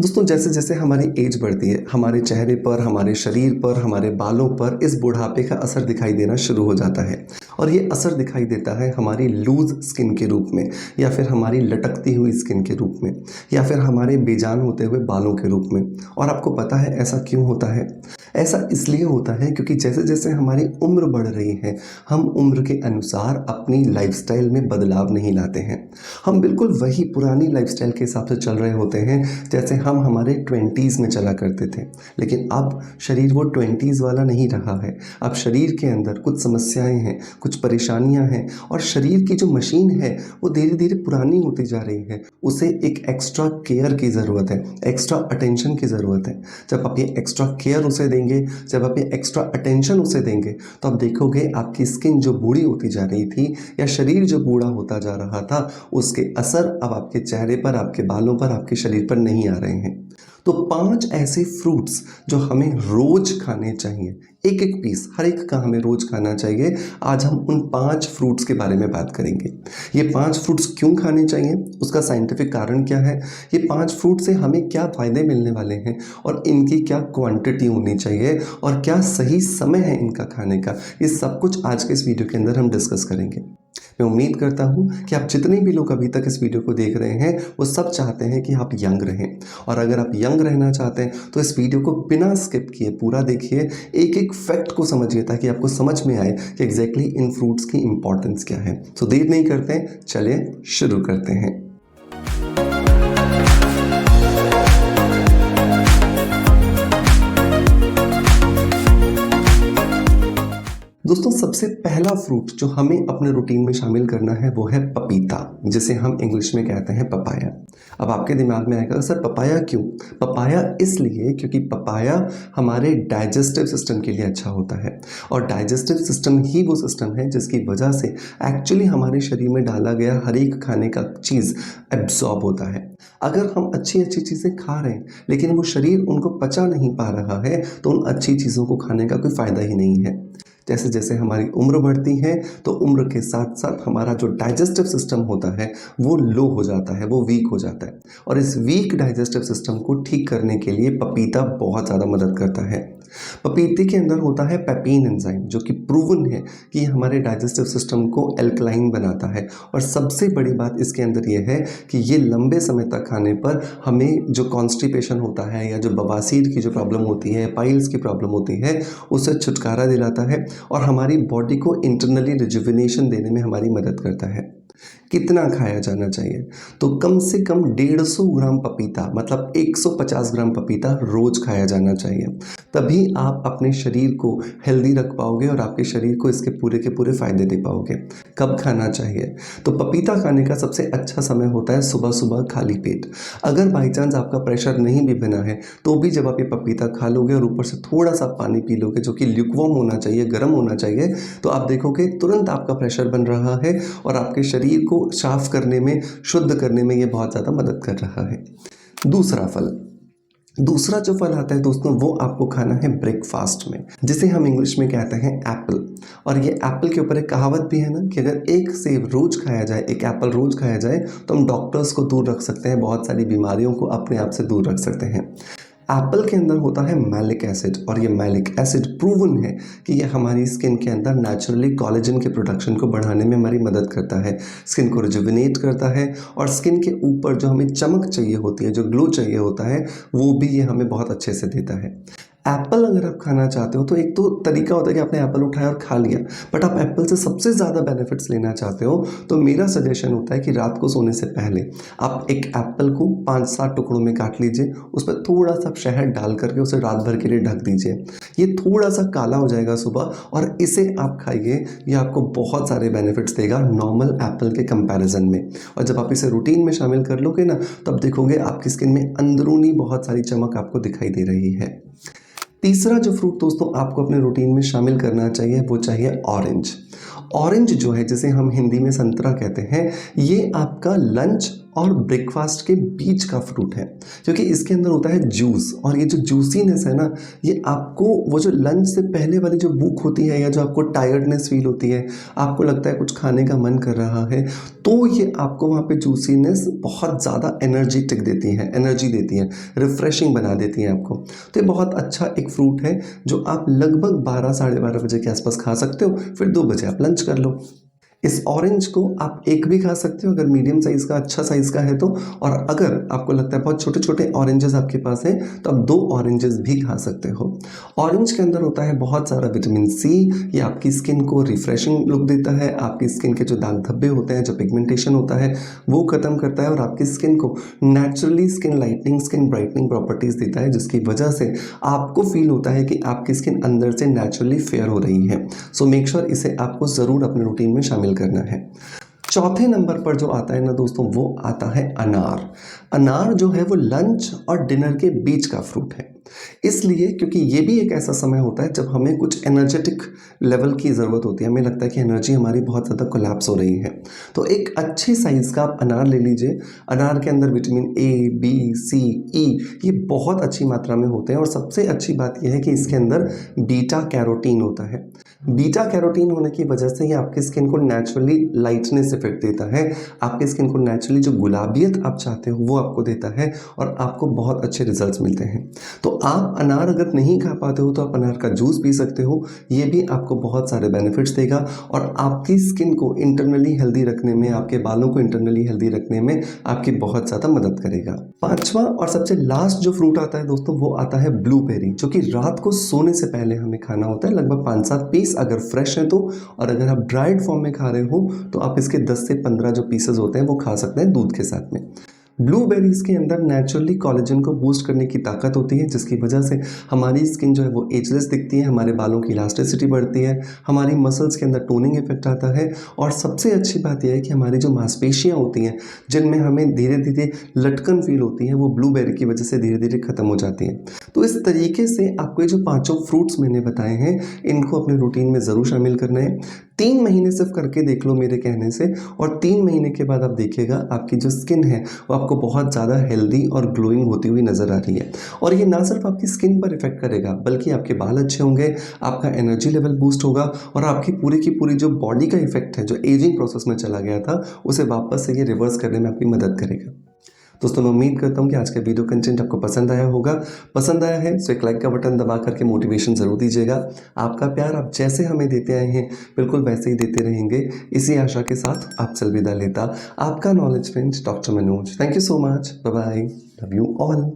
दोस्तों जैसे जैसे हमारी एज बढ़ती है हमारे चेहरे पर, हमारे शरीर पर, हमारे बालों पर इस बुढ़ापे का असर दिखाई देना शुरू हो जाता है। और ये असर दिखाई देता है हमारी लूज स्किन के रूप में, या फिर हमारी लटकती हुई स्किन के रूप में, या फिर हमारे बेजान होते हुए बालों के रूप में। और आपको पता है ऐसा क्यों होता है? ऐसा इसलिए होता है क्योंकि जैसे जैसे हमारी उम्र बढ़ रही है हम उम्र के अनुसार अपनी लाइफस्टाइल में बदलाव नहीं लाते हैं। हम बिल्कुल वही पुरानी लाइफस्टाइल के हिसाब से चल रहे होते हैं जैसे हम हमारे 20s में चला करते थे। लेकिन अब शरीर वो 20s वाला नहीं रहा है। अब शरीर के अंदर कुछ समस्याएं हैं, कुछ परेशानियां हैं, और शरीर की जो मशीन है वो धीरे धीरे पुरानी होती जा रही है। उसे एक एक्स्ट्रा केयर की ज़रूरत है, एक्स्ट्रा अटेंशन की ज़रूरत है। जब आप ये एक्स्ट्रा केयर उसे देंगे, जब आप ये एक्स्ट्रा अटेंशन उसे देंगे, तो आप देखोगे आपकी स्किन जो बूढ़ी होती जा रही थी या शरीर जो बूढ़ा होता जा रहा था, उसके असर अब आपके चेहरे पर, आपके बालों पर, आपके शरीर पर नहीं आ रहे हैं। तो 5 ऐसे फ्रूट्स जो हमें रोज खाने चाहिए, एक एक पीस हर एक का हमें रोज खाना चाहिए। आज हम उन 5 फ्रूट्स के बारे में बात करेंगे। ये 5 फ्रूट्स क्यों खाने चाहिए, उसका साइंटिफिक कारण क्या है, ये 5 फ्रूट से हमें क्या फ़ायदे मिलने वाले हैं, और इनकी क्या क्वांटिटी होनी चाहिए, और क्या सही समय है इनका खाने का, ये सब कुछ आज के इस वीडियो के अंदर हम डिस्कस करेंगे। मैं उम्मीद करता हूँ कि आप जितने भी लोग अभी तक इस वीडियो को देख रहे हैं वो सब चाहते हैं कि आप यंग रहें। और अगर आप यंग रहना चाहते हैं तो इस वीडियो को बिना स्किप किए पूरा देखिए, एक एक फैक्ट को समझिए ताकि आपको समझ में आए कि एग्जैक्टली इन फ्रूट्स की इंपॉर्टेंस क्या है। तो देर नहीं करते हैं, चलिए शुरू करते हैं। दोस्तों सबसे पहला फ्रूट जो हमें अपने रूटीन में शामिल करना है वो है पपीता, जिसे हम इंग्लिश में कहते हैं पपाया। अब आपके दिमाग में आएगा सर पपाया क्यों? पपाया इसलिए क्योंकि पपाया हमारे डाइजेस्टिव सिस्टम के लिए अच्छा होता है, और डाइजेस्टिव सिस्टम ही वो सिस्टम है जिसकी वजह से एक्चुअली हमारे शरीर में डाला गया हर एक खाने का चीज़ एब्जॉर्ब होता है। अगर हम अच्छी अच्छी चीज़ें खा रहे हैं लेकिन वो शरीर उनको पचा नहीं पा रहा है तो उन अच्छी चीज़ों को खाने का कोई फ़ायदा ही नहीं है। जैसे जैसे हमारी उम्र बढ़ती है तो उम्र के साथ साथ हमारा जो डाइजेस्टिव सिस्टम होता है वो लो हो जाता है, वो वीक हो जाता है। और इस वीक डाइजेस्टिव सिस्टम को ठीक करने के लिए पपीता बहुत ज़्यादा मदद करता है। पपीते के अंदर होता है पेपिन एंजाइम, जो कि प्रूवन है कि ये हमारे डाइजेस्टिव सिस्टम को एल्कलाइन बनाता है। और सबसे बड़ी बात इसके अंदर ये है कि ये लंबे समय तक खाने पर हमें जो कॉन्स्टिपेशन होता है या जो बवासीर की जो प्रॉब्लम होती है, पाइल्स की प्रॉब्लम होती है, उससे छुटकारा दिलाता है और हमारी बॉडी को इंटरनली रिजुविनेशन देने में हमारी मदद करता है। कितना खाया जाना चाहिए? तो कम से कम 150 ग्राम पपीता, मतलब 150 ग्राम पपीता रोज खाया जाना चाहिए। तभी आप अपने शरीर को हेल्दी रख पाओगे और आपके शरीर को इसके पूरे के पूरे फायदे दे पाओगे। कब खाना चाहिए? तो पपीता खाने का सबसे अच्छा समय होता है सुबह सुबह खाली पेट। अगर बाई चांस आपका प्रेशर नहीं भी बना है तो भी जब आप ये पपीता खा लोगे और ऊपर से थोड़ा सा पानी पी लोगे जो कि ल्यूकवार्म होना चाहिए, गर्म होना चाहिए, तो आप देखोगे तुरंत आपका प्रेशर बन रहा है और आपके शरीर को साफ करने में, शुद्ध करने में ये बहुत ज़्यादा मदद कर रहा है। दूसरा जो फल आता है दोस्तों वो आपको खाना है ब्रेकफास्ट में, जिसे हम इंग्लिश में कहते हैं एप्पल। और ये एप्पल के ऊपर एक कहावत भी है ना कि अगर एक सेब रोज खाया जाए, एक एप्पल रोज खाया जाए तो हम डॉक्टर्स को दूर रख सकते हैं, बहुत सारी बीमारियों को अपने आप से दूर रख सकते हैं। एप्पल के अंदर होता है मैलिक एसिड, और ये मैलिक एसिड प्रूवन है कि ये हमारी स्किन के अंदर नेचुरली कोलेजन के प्रोडक्शन को बढ़ाने में हमारी मदद करता है, स्किन को रिजुविनेट करता है, और स्किन के ऊपर जो हमें चमक चाहिए होती है, जो ग्लो चाहिए होता है, वो भी ये हमें बहुत अच्छे से देता है। एप्पल अगर आप खाना चाहते हो तो एक तो तरीका होता है कि आपने एप्पल उठाया और खा लिया, बट आप एप्पल से सबसे ज़्यादा बेनिफिट्स लेना चाहते हो तो मेरा सजेशन होता है कि रात को सोने से पहले आप एक एप्पल को 5-7 टुकड़ों में काट लीजिए, उस पर थोड़ा सा शहद डाल करके उसे रात भर के लिए ढक दीजिए। ये थोड़ा सा काला हो जाएगा सुबह, और इसे आप खाइए, ये आपको बहुत सारे बेनिफिट्स देगा नॉर्मल एप्पल के कंपैरिजन में। और जब आप इसे रूटीन में शामिल कर लोगे ना, तब देखोगे आपकी स्किन में अंदरूनी बहुत सारी चमक आपको दिखाई दे रही है। तीसरा जो फ्रूट दोस्तों आपको अपने रूटीन में शामिल करना चाहिए वो चाहिए ऑरेंज। ऑरेंज जो है, जिसे हम हिंदी में संतरा कहते हैं, ये आपका लंच और ब्रेकफास्ट के बीच का फ्रूट है, क्योंकि इसके अंदर होता है जूस, और ये जो जूसीनेस है ना, ये आपको वो जो लंच से पहले वाली जो भूख होती है या जो आपको टायर्डनेस फील होती है, आपको लगता है कुछ खाने का मन कर रहा है, तो ये आपको वहाँ पे जूसीनेस बहुत ज़्यादा एनर्जेटिक देती है, एनर्जी देती है, रिफ्रेशिंग बना देती है आपको। तो ये बहुत अच्छा एक फ्रूट है जो आप लगभग 12 साढ़े 12 बजे के आसपास खा सकते हो, फिर 2 बजे आप लंच कर लो। इस ऑरेंज को आप एक भी खा सकते हो अगर मीडियम साइज़ का, अच्छा साइज़ का है तो, और अगर आपको लगता है बहुत छोटे छोटे ऑरेंजेस आपके पास हैं तो आप 2 ऑरेंजेस भी खा सकते हो। ऑरेंज के अंदर होता है बहुत सारा विटामिन सी, ये आपकी स्किन को रिफ्रेशिंग लुक देता है, आपकी स्किन के जो दाग धब्बे होते हैं, जो पिगमेंटेशन होता है वो ख़त्म करता है, और आपकी स्किन को naturally skin lightening, skin brightening properties देता है, जिसकी वजह से आपको फील होता है कि आपकी स्किन अंदर से नेचुरली फेयर हो रही है। सो मेक श्योर इसे आपको ज़रूर अपने रूटीन में शामिल करना है। चौथे नंबर पर जो आता है ना दोस्तों, वो आता है अनार। अनार जो है वो लंच और डिनर के बीच का फ्रूट है, इसलिए क्योंकि ये भी एक ऐसा समय होता है जब हमें कुछ एनर्जेटिक लेवल की ज़रूरत होती है, हमें लगता है कि एनर्जी हमारी बहुत ज़्यादा कोलैप्स हो रही है। तो एक अच्छी साइज़ का आप अनार ले लीजिए। अनार के अंदर विटामिन ए, बी, सी, ई ये बहुत अच्छी मात्रा में होते हैं, और सबसे अच्छी बात यह है कि इसके अंदर बीटा कैरोटीन होता है। बीटा कैरोटीन होने की वजह से ये आपकी स्किन को नेचुरली लाइटनेस इफेक्ट देता है, आपकी स्किन को नेचुरली जो गुलाबियत आप चाहते हो वो आपको देता है, और आपको बहुत अच्छे रिजल्ट्स मिलते हैं। तो आप अनार अगर नहीं खा पाते हो तो आप अनार का जूस पी सकते हो, ये भी आपको बहुत सारे बेनिफिट्स देगा, और आपकी स्किन को इंटरनली हेल्दी रखने में, आपके बालों को इंटरनली हेल्दी रखने में आपकी बहुत ज़्यादा मदद करेगा। पांचवा और सबसे लास्ट जो फ्रूट आता है दोस्तों, वो आता है ब्लूबेरी, जो कि रात को सोने से पहले हमें खाना होता है, लगभग 5-7 पीस अगर फ्रेश है तो, और अगर आप ड्राइड फॉर्म में खा रहे हो तो आप इसके 10 से 15 जो पीसेस होते हैं वो खा सकते हैं दूध के साथ में। ब्लूबेरीज के अंदर नेचुरली कोलेजन को बूस्ट करने की ताकत होती है, जिसकी वजह से हमारी स्किन जो है वो एजलेस दिखती है, हमारे बालों की इलास्टिसिटी बढ़ती है, हमारी मसल्स के अंदर टोनिंग इफेक्ट आता है, और सबसे अच्छी बात यह है कि हमारी जो मांसपेशियां होती हैं जिनमें हमें धीरे धीरे लटकन फील होती है, वो ब्लूबेरी की वजह से धीरे धीरे खत्म हो जाती हैं। तो इस तरीके से आपको ये जो पाँचों फ्रूट्स मैंने बताए हैं, इनको अपने रूटीन में ज़रूर शामिल करना है। 3 महीने सिर्फ करके देख लो मेरे कहने से, और 3 महीने के बाद आप देखिएगा आपकी जो स्किन है वो आपको बहुत ज़्यादा हेल्दी और ग्लोइंग होती हुई नज़र आ रही है। और ये ना सिर्फ आपकी स्किन पर इफेक्ट करेगा, बल्कि आपके बाल अच्छे होंगे, आपका एनर्जी लेवल बूस्ट होगा, और आपकी पूरी की पूरी जो बॉडी का इफेक्ट है, जो एजिंग प्रोसेस में चला गया था, उसे वापस से ये रिवर्स करने में आपकी मदद करेगा। दोस्तों मैं उम्मीद करता हूँ कि आज का वीडियो कंटेंट आपको पसंद आया होगा। पसंद आया है तो एक लाइक का बटन दबा करके मोटिवेशन ज़रूर दीजिएगा। आपका प्यार आप जैसे हमें देते आए हैं बिल्कुल वैसे ही देते रहेंगे, इसी आशा के साथ आपसे अलविदा लेता आपका knowledge friend doctor Manoj. Thank you so much, bye bye, love you all.